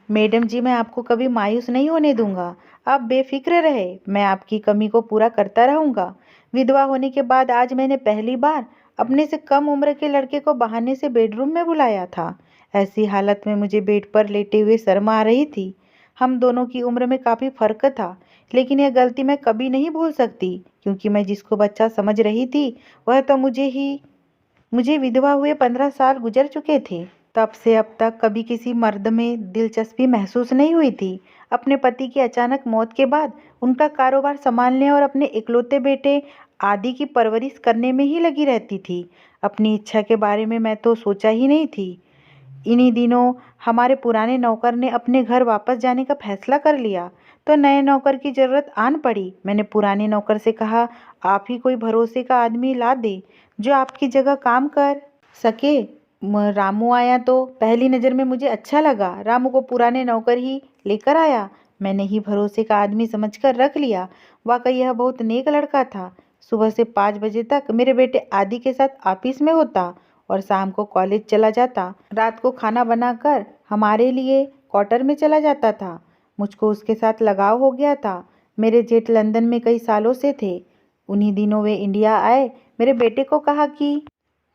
Madam जी, मैं आपको कभी मायूस नहीं होने दूंगा। आप बेफिक्र रहे, मैं आपकी कमी को पूरा करता रहूंगा। विधवा होने के बाद आज मैंने पहली बार अपने से कम उम्र के लड़के को बहाने से बेडरूम में बुलाया था। ऐसी हालत में मुझे बेड पर लेटे हुए शर्म आ रही थी। हम दोनों की उम्र में काफी फर्क था, लेकिन यह गलती मैं कभी नहीं भूल सकती, क्योंकि मैं जिसको बच्चा समझ रही थी वह तो मुझे विधवा हुए 15 साल गुजर चुके थे। तब से अब तक कभी किसी मर्द में दिलचस्पी महसूस नहीं हुई थी। अपने पति की अचानक मौत के बाद उनका कारोबार संभालने और अपने इकलौते बेटे आदि की परवरिश करने में ही लगी रहती थी। अपनी इच्छा के बारे में मैं तो सोचा ही नहीं थी। इन्हीं दिनों हमारे पुराने नौकर ने अपने घर वापस जाने का फैसला कर लिया, तो नए नौकर की जरूरत आन पड़ी। मैंने पुराने नौकर से कहा, आप ही कोई भरोसे का आदमी ला दे जो आपकी जगह काम कर सके। रामू आया तो पहली नज़र में मुझे अच्छा लगा। रामू को पुराने नौकर ही लेकर आया। मैंने ही भरोसे का आदमी समझकर रख लिया। वाकई यह बहुत नेक लड़का था। सुबह से 5 बजे तक मेरे बेटे आदि के साथ ऑफिस में होता और शाम को कॉलेज चला जाता। रात को खाना बनाकर हमारे लिए क्वार्टर में चला जाता था। मुझको उसके साथ लगाव हो गया था। मेरे जेठ लंदन में कई सालों से थे। उन्हीं दिनों वे इंडिया आए। मेरे बेटे को कहा कि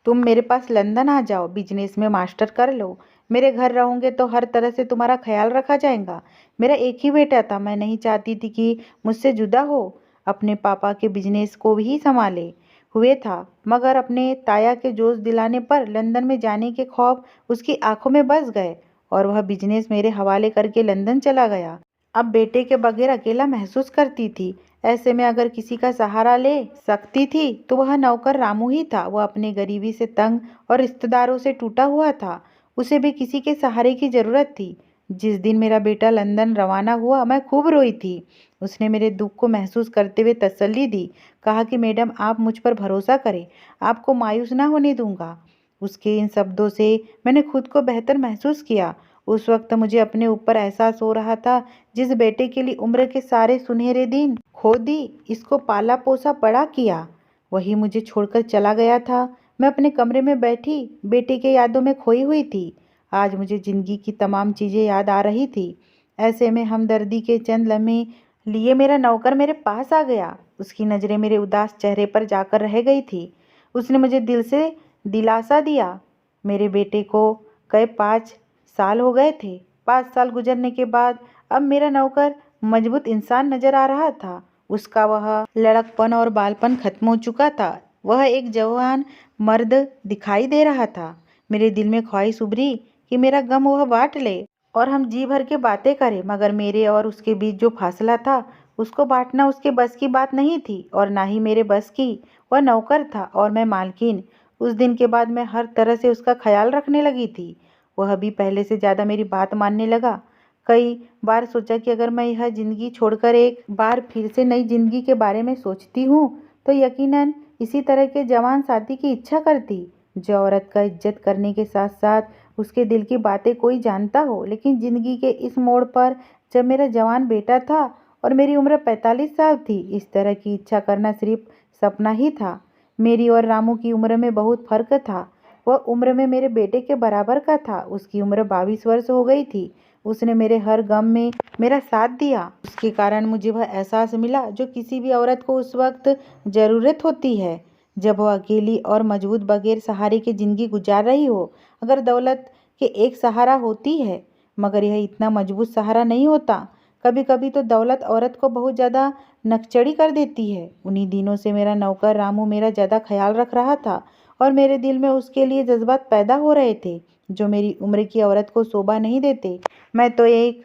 तुम मेरे पास लंदन आ जाओ, बिजनेस में मास्टर कर लो। मेरे घर रहोगे तो हर तरह से तुम्हारा ख्याल रखा जाएगा। मेरा एक ही बेटा था, मैं नहीं चाहती थी कि मुझसे जुदा हो। अपने पापा के बिजनेस को भी संभाले हुए था, मगर अपने ताया के जोश दिलाने पर लंदन में जाने के खौफ उसकी आंखों में बस गए और वह बिजनेस मेरे हवाले करके लंदन चला गया। अब बेटे के बगैर अकेला महसूस करती थी। ऐसे में अगर किसी का सहारा ले सकती थी तो वह नौकर रामू ही था। वह अपनी गरीबी से तंग और रिश्तेदारों से टूटा हुआ था। उसे भी किसी के सहारे की जरूरत थी। जिस दिन मेरा बेटा लंदन रवाना हुआ मैं खूब रोई थी। उसने मेरे दुख को महसूस करते हुए तसल्ली दी। कहा कि मैडम, आप मुझ पर भरोसा करें, आपको मायूस ना होने दूंगा। उसके इन शब्दों से मैंने खुद को बेहतर महसूस किया। उस वक्त मुझे अपने ऊपर एहसास हो रहा था, जिस बेटे के लिए उम्र के सारे सुनहरे दिन खो दी, इसको पाला पोसा बड़ा किया, वही मुझे छोड़कर चला गया था। मैं अपने कमरे में बैठी बेटे के यादों में खोई हुई थी। आज मुझे जिंदगी की तमाम चीजें याद आ रही थी। ऐसे में हमदर्दी के चंद लम्हे लिए मेरा नौकर मेरे पास आ गया। उसकी नज़रें मेरे उदास चेहरे पर जाकर रह गई थी। उसने मुझे दिल से दिलासा दिया। मेरे बेटे को कई 5 साल हो गए थे। 5 साल गुजरने के बाद अब मेरा नौकर मजबूत इंसान नजर आ रहा था। उसका वह लड़कपन और बालपन खत्म हो चुका था। वह एक जवान मर्द दिखाई दे रहा था। मेरे दिल में ख्वाहिश उभरी कि मेरा गम वह बांट ले और हम जी भर के बातें करें, मगर मेरे और उसके बीच जो फासला था उसको बांटना उसके बस की बात नहीं थी और ना ही मेरे बस की। वह नौकर था और मैं मालकिन। उस दिन के बाद मैं हर तरह से उसका ख्याल रखने लगी थी। वह भी पहले से ज़्यादा मेरी बात मानने लगा। कई बार सोचा कि अगर मैं यह ज़िंदगी छोड़कर एक बार फिर से नई ज़िंदगी के बारे में सोचती हूँ तो यकीनन इसी तरह के जवान साथी की इच्छा करती, जो औरत का इज्जत करने के साथ साथ उसके दिल की बातें कोई जानता हो। लेकिन ज़िंदगी के इस मोड़ पर जब मेरा जवान बेटा था और मेरी उम्र 45 साल थी, इस तरह की इच्छा करना सिर्फ सपना ही था। मेरी और रामू की उम्र में बहुत फर्क था। वह उम्र में मेरे बेटे के बराबर का था। उसकी उम्र 22 वर्ष हो गई थी। उसने मेरे हर गम में मेरा साथ दिया। उसके कारण मुझे वह एहसास मिला जो किसी भी औरत को उस वक्त ज़रूरत होती है जब वह अकेली और मजबूत बगैर सहारे की ज़िंदगी गुजार रही हो। अगर दौलत के एक सहारा होती है, मगर यह इतना मजबूत सहारा नहीं होता। कभी कभी तो दौलत औरत को बहुत ज़्यादा नकचड़ी कर देती है। उन्हीं दिनों से मेरा नौकर रामू मेरा ज़्यादा ख्याल रख रहा था और मेरे दिल में उसके लिए जज्बात पैदा हो रहे थे जो मेरी उम्र की औरत को शोभा नहीं देते। मैं तो एक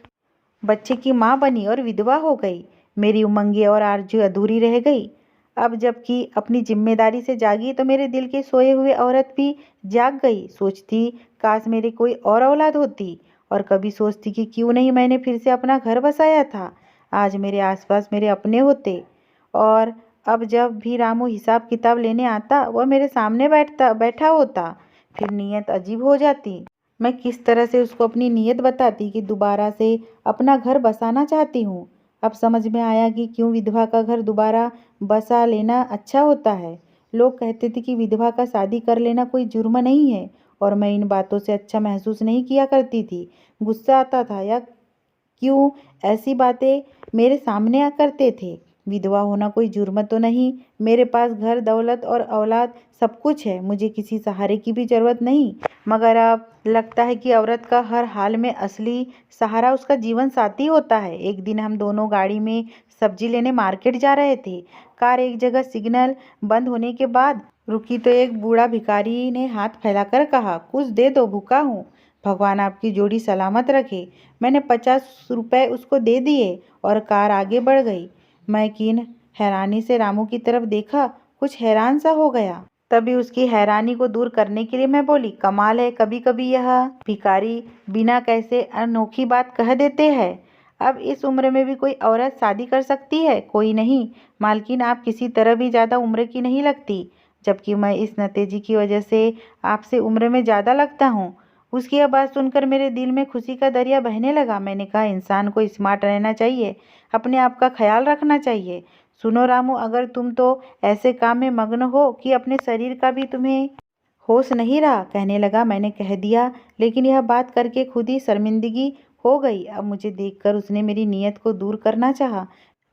बच्चे की माँ बनी और विधवा हो गई। मेरी उमंगें और आरज़ू अधूरी रह गई। अब जबकि अपनी जिम्मेदारी से जागी तो मेरे दिल के सोए हुए औरत भी जाग गई। सोचती काश मेरी कोई और औलाद होती और कभी सोचती कि क्यों नहीं मैंने फिर से अपना घर बसाया था। आज मेरे आसपास मेरे अपने होते और अब जब भी रामू हिसाब किताब लेने आता वह मेरे सामने बैठा होता, फिर नीयत अजीब हो जाती। मैं किस तरह से उसको अपनी नीयत बताती कि दोबारा से अपना घर बसाना चाहती हूँ। अब समझ में आया कि क्यों विधवा का घर दोबारा बसा लेना अच्छा होता है। लोग कहते थे कि विधवा का शादी कर लेना कोई जुर्म नहीं है और मैं इन बातों से अच्छा महसूस नहीं किया करती थी। गुस्सा आता था या क्यों ऐसी बातें मेरे सामने करते थे? विधवा होना कोई जुर्म तो नहीं। मेरे पास घर दौलत और औलाद सब कुछ है, मुझे किसी सहारे की भी जरूरत नहीं। मगर अब लगता है कि औरत का हर हाल में असली सहारा उसका जीवन साथी होता है। एक दिन हम दोनों गाड़ी में सब्जी लेने मार्केट जा रहे थे। कार एक जगह सिग्नल बंद होने के बाद रुकी तो एक बूढ़ा भिखारी ने हाथ फैलाकर कहा, कुछ दे दो, भूखा हूँ। भगवान आपकी जोड़ी सलामत रखे। मैंने 50 रुपए उसको दे दिए और कार आगे बढ़ गई। मैं कीन हैरानी से रामू की तरफ देखा, कुछ हैरान सा हो गया। तभी उसकी हैरानी को दूर करने के लिए मैं बोली, कमाल है, कभी कभी यह भिखारी बिना कैसे अनोखी बात कह देते हैं। अब इस उम्र में भी कोई औरत शादी कर सकती है? कोई नहीं। मालकिन, आप किसी तरह भी ज्यादा उम्र की नहीं लगती, जबकि मैं इस नतीजे की वजह से आपसे उम्र में ज्यादा लगता हूँ। उसकी यह बात सुनकर मेरे दिल में खुशी का दरिया बहने लगा। मैंने कहा, इंसान को स्मार्ट रहना चाहिए, अपने आप का ख्याल रखना चाहिए। सुनो रामू, अगर तुम तो ऐसे काम में मग्न हो कि अपने शरीर का भी तुम्हें होश नहीं रहा। कहने लगा, मैंने कह दिया, लेकिन यह बात करके खुद ही शर्मिंदगी हो गई। अब मुझे देखकर उसने मेरी नीयत को दूर करना चाहा।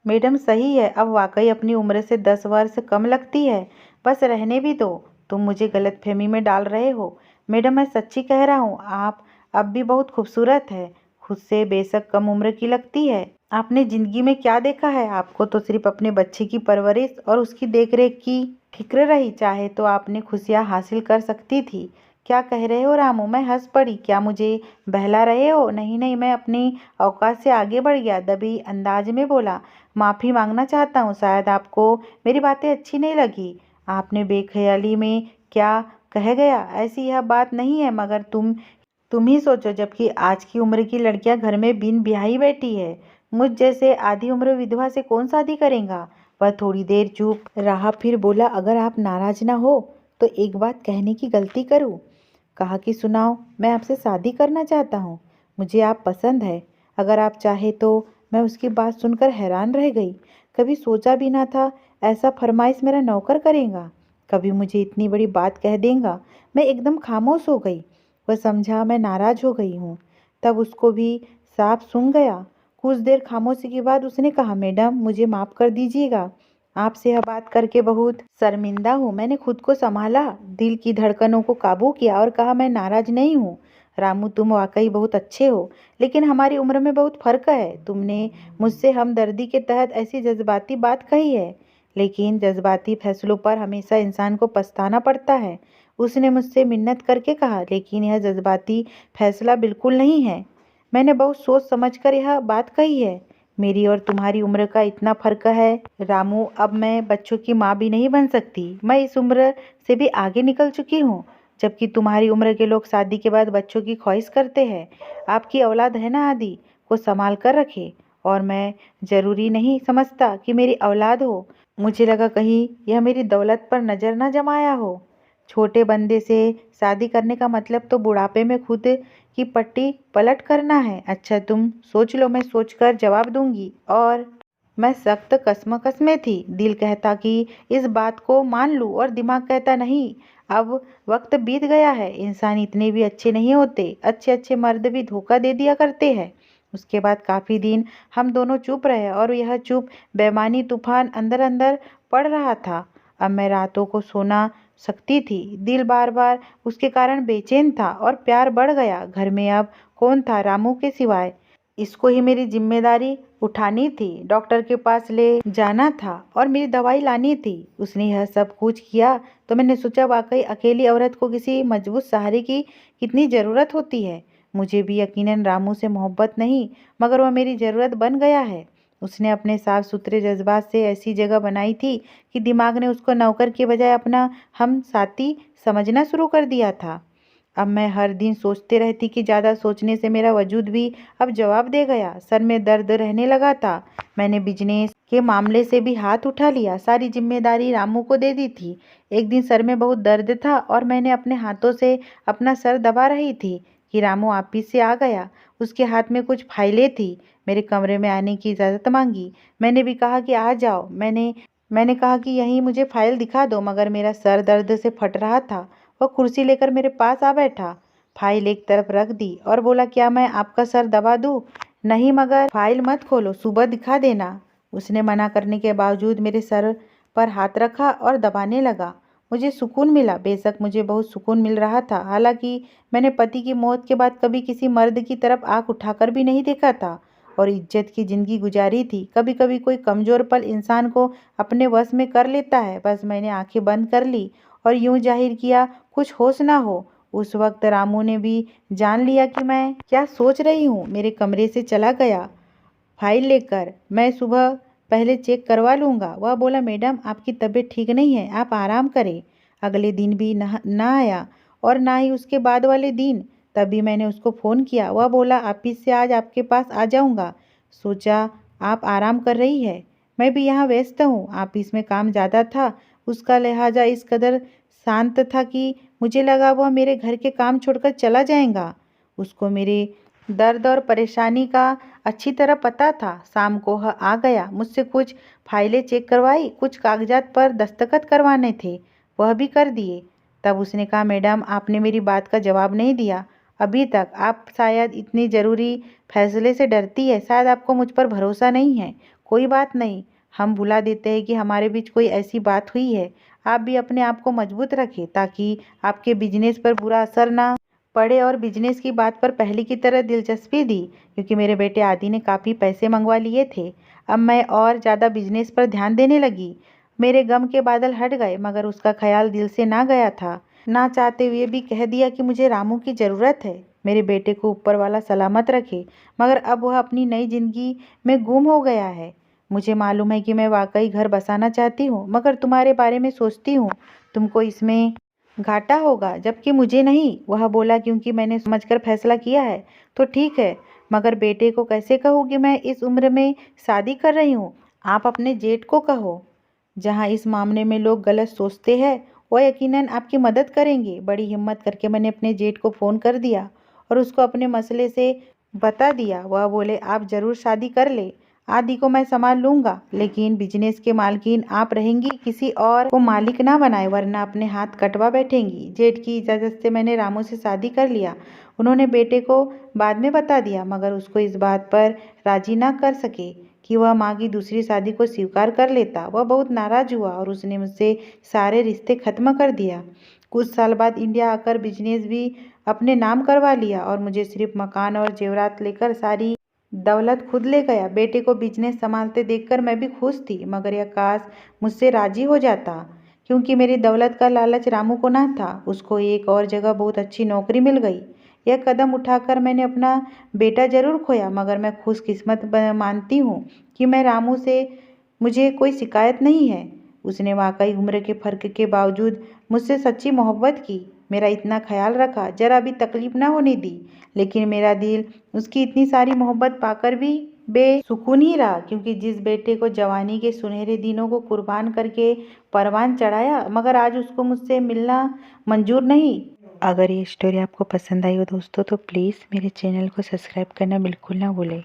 मैडम सही है, अब वाकई अपनी उम्र से 10 वर्ष कम लगती है। बस रहने भी दो, तुम मुझे गलतफहमी में डाल रहे हो। मैडम, मैं सच्ची कह रहा हूँ, आप अब भी बहुत खूबसूरत है, खुद से बेशक कम उम्र की लगती है। आपने जिंदगी में क्या देखा है? आपको तो सिर्फ अपने बच्चे की परवरिश और उसकी देखरेख की फिक्र रही। चाहे तो आपने खुशियाँ हासिल कर सकती थी। क्या कह रहे हो रामू? मैं हंस पड़ी। क्या मुझे बहला रहे हो? नहीं नहीं, मैं अपनी औकात से आगे बढ़ गया, दबी अंदाज में बोला, माफ़ी मांगना चाहता हूँ, शायद आपको मेरी बातें अच्छी नहीं लगी। आपने बेख्याली में क्या कह गया, ऐसी यह बात नहीं है, मगर तुम ही सोचो, जबकि आज की उम्र की लड़कियां घर में बिन ब्याही बैठी है। मुझ जैसे आधी उम्र विधवा से कौन शादी करेगा? वह थोड़ी देर चुप रहा, फिर बोला, अगर आप नाराज ना हो तो एक बात कहने की गलती करूं। कहा कि सुनाओ, मैं आपसे शादी करना चाहता हूँ, मुझे आप पसंद है। अगर आप चाहे तो। मैं उसकी बात सुनकर हैरान रह गई। कभी सोचा भी ना था ऐसा फरमाइश मेरा नौकर करेगा, कभी मुझे इतनी बड़ी बात कह देगा। मैं एकदम खामोश हो गई। वह समझा मैं नाराज हो गई हूँ, तब उसको भी साफ सूंघ गया। कुछ देर खामोशी के बाद उसने कहा, मैडम मुझे माफ़ कर दीजिएगा, आपसे यह बात करके बहुत शर्मिंदा हूँ। मैंने खुद को संभाला, दिल की धड़कनों को काबू किया और कहा, मैं नाराज नहीं हूँ। रामू, तुम वाकई बहुत अच्छे हो, लेकिन हमारी उम्र में बहुत फर्क है। तुमने मुझसे हमदर्दी के तहत ऐसी जज्बाती बात कही है, लेकिन जज्बाती फैसलों पर हमेशा इंसान को पछताना पड़ता है। उसने मुझसे मिन्नत करके कहा, लेकिन यह जज्बाती फैसला बिल्कुल नहीं है। मैंने बहुत सोच समझकर यह बात कही है। मेरी और तुम्हारी उम्र का इतना फर्क है रामू, अब मैं बच्चों की माँ भी नहीं बन सकती। मैं इस उम्र से भी आगे निकल चुकी हूँ, जबकि तुम्हारी उम्र के लोग शादी के बाद बच्चों की ख्वाहिश करते हैं। आपकी औलाद है ना, आदि को संभाल कर रखे, और मैं जरूरी नहीं समझता कि मेरी औलाद हो। मुझे लगा कहीं यह मेरी दौलत पर नजर न जमाया हो। छोटे बंदे से शादी करने का मतलब तो बुढ़ापे में खुद की पट्टी पलट करना है। अच्छा, तुम सोच लो, मैं सोचकर जवाब दूंगी। और मैं सख्त कसमकस में थी। दिल कहता कि इस बात को मान लूं, और दिमाग कहता नहीं, अब वक्त बीत गया है, इंसान इतने भी अच्छे नहीं होते, अच्छे अच्छे मर्द भी धोखा दे दिया करते हैं। उसके बाद काफी दिन हम दोनों चुप रहे, और यह चुप बेमानी तूफान अंदर अंदर पड़ रहा था। अब मैं रातों को सोना सकती थी, दिल बार बार उसके कारण बेचैन था, और प्यार बढ़ गया। घर में अब कौन था रामू के सिवाय? इसको ही मेरी जिम्मेदारी उठानी थी, डॉक्टर के पास ले जाना था और मेरी दवाई लानी थी। उसने यह सब कुछ किया तो मैंने सोचा, वाकई अकेली औरत को किसी मजबूत सहारे की कितनी ज़रूरत होती है। मुझे भी यकीनन रामू से मोहब्बत नहीं, मगर वह मेरी ज़रूरत बन गया है। उसने अपने साफ सुथरे जज्बात से ऐसी जगह बनाई थी कि दिमाग ने उसको नौकर के बजाय अपना हम साथी समझना शुरू कर दिया था। अब मैं हर दिन सोचते रहती कि ज़्यादा सोचने से मेरा वजूद भी अब जवाब दे गया। सर में दर्द रहने लगा था। मैंने बिजनेस के मामले से भी हाथ उठा लिया, सारी जिम्मेदारी रामू को दे दी थी। एक दिन सर में बहुत दर्द था और मैंने अपने हाथों से अपना सर दबा रही थी कि रामू ऑफिस से आ गया। उसके हाथ में कुछ फाइलें थी। मेरे कमरे में आने की इजाज़त मांगी। मैंने भी कहा कि आ जाओ। मैंने कहा कि यहीं मुझे फाइल दिखा दो, मगर मेरा सर दर्द से फट रहा था। वह कुर्सी लेकर मेरे पास आ बैठा, फाइल एक तरफ रख दी और बोला, क्या मैं आपका सर दबा दूं? नहीं मगर फाइल मत खोलो, सुबह दिखा देना। उसने मना करने के बावजूद मेरे सर पर हाथ रखा और दबाने लगा। मुझे सुकून मिला, बेशक मुझे बहुत सुकून मिल रहा था। हालांकि मैंने पति की मौत के बाद कभी किसी मर्द की तरफ आंख उठाकर भी नहीं देखा था और इज्जत की जिंदगी गुजारी थी। कभी कभी कोई कमजोर पल इंसान को अपने वश में कर लेता है। बस मैंने आंखें बंद कर ली और यूं जाहिर किया कुछ होश ना हो। उस वक्त रामू ने भी जान लिया कि मैं क्या सोच रही हूँ। मेरे कमरे से चला गया फाइल लेकर। मैं सुबह पहले चेक करवा लूँगा। वह बोला, मैडम आपकी तबीयत ठीक नहीं है, आप आराम करें। अगले दिन भी ना आया और ना ही उसके बाद वाले दिन। तभी मैंने उसको फ़ोन किया। वह बोला, ऑफिस से आज आपके पास आ जाऊँगा। सोचा आप आराम कर रही है, मैं भी यहाँ व्यस्त हूँ। ऑफिस में काम ज़्यादा था, उसका लिहाजा इस कदर शांत था कि मुझे लगा वह मेरे घर के काम छोड़कर चला जाएगा। उसको मेरे दर्द और परेशानी का अच्छी तरह पता था। शाम को वह आ गया, मुझसे कुछ फाइलें चेक करवाई, कुछ कागजात पर दस्तखत करवाने थे, वह भी कर दिए। तब उसने कहा, मैडम आपने मेरी बात का जवाब नहीं दिया अभी तक। आप शायद इतनी ज़रूरी फैसले से डरती है, शायद आपको मुझ पर भरोसा नहीं है। कोई बात नहीं, हम भुला देते हैं कि हमारे बीच कोई ऐसी बात हुई है। आप भी अपने आप को मजबूत रखें ताकि आपके बिजनेस पर बुरा असर ना पढ़े। और बिजनेस की बात पर पहले की तरह दिलचस्पी दी, क्योंकि मेरे बेटे आदि ने काफ़ी पैसे मंगवा लिए थे। अब मैं और ज़्यादा बिजनेस पर ध्यान देने लगी। मेरे गम के बादल हट गए, मगर उसका ख्याल दिल से ना गया था। ना चाहते हुए भी कह दिया कि मुझे रामू की ज़रूरत है। मेरे बेटे को ऊपर वाला सलामत रखे, मगर अब वह अपनी नई जिंदगी में गुम हो गया है। मुझे मालूम है कि मैं वाकई घर बसाना चाहती हूँ, मगर तुम्हारे बारे में सोचती हूँ तुमको इसमें घाटा होगा, जबकि मुझे नहीं। वह बोला, क्योंकि मैंने समझकर फैसला किया है तो ठीक है, मगर बेटे को कैसे कहूँ कि मैं इस उम्र में शादी कर रही हूँ। आप अपने जेठ को कहो। जहाँ इस मामले में लोग गलत सोचते हैं, वह यकीनन आपकी मदद करेंगे। बड़ी हिम्मत करके मैंने अपने जेठ को फ़ोन कर दिया और उसको अपने मसले से बता दिया। वह बोले, आप ज़रूर शादी कर ले, आदि को मैं संभाल लूँगा, लेकिन बिजनेस के मालकिन आप रहेंगी, किसी और को मालिक ना बनाए वरना अपने हाथ कटवा बैठेंगी। जेठ की इजाज़त से मैंने रामू से शादी कर लिया। उन्होंने बेटे को बाद में बता दिया, मगर उसको इस बात पर राजी ना कर सके कि वह माँ की दूसरी शादी को स्वीकार कर लेता। वह बहुत नाराज़ हुआ और उसने मुझसे सारे रिश्ते ख़त्म कर दिया। कुछ साल बाद इंडिया आकर बिजनेस भी अपने नाम करवा लिया और मुझे सिर्फ मकान और जेवरात लेकर सारी दौलत खुद ले गया। बेटे को बिजनेस संभालते देखकर मैं भी खुश थी, मगर यह काश मुझसे राजी हो जाता, क्योंकि मेरी दौलत का लालच रामू को ना था। उसको एक और जगह बहुत अच्छी नौकरी मिल गई। यह कदम उठाकर मैंने अपना बेटा जरूर खोया, मगर मैं खुशकिस्मत मानती हूँ कि मैं रामू से मुझे कोई शिकायत नहीं है। उसने वाकई उम्र के फ़र्क के बावजूद मुझसे सच्ची मोहब्बत की, मेरा इतना ख्याल रखा, जरा भी तकलीफ ना होने दी। लेकिन मेरा दिल उसकी इतनी सारी मोहब्बत पाकर भी बेसुकून ही रहा, क्योंकि जिस बेटे को जवानी के सुनहरे दिनों को कुर्बान करके परवान चढ़ाया, मगर आज उसको मुझसे मिलना मंजूर नहीं। अगर ये स्टोरी आपको पसंद आई हो दोस्तों, तो प्लीज़ मेरे चैनल को सब्सक्राइब करना बिल्कुल ना भूलें।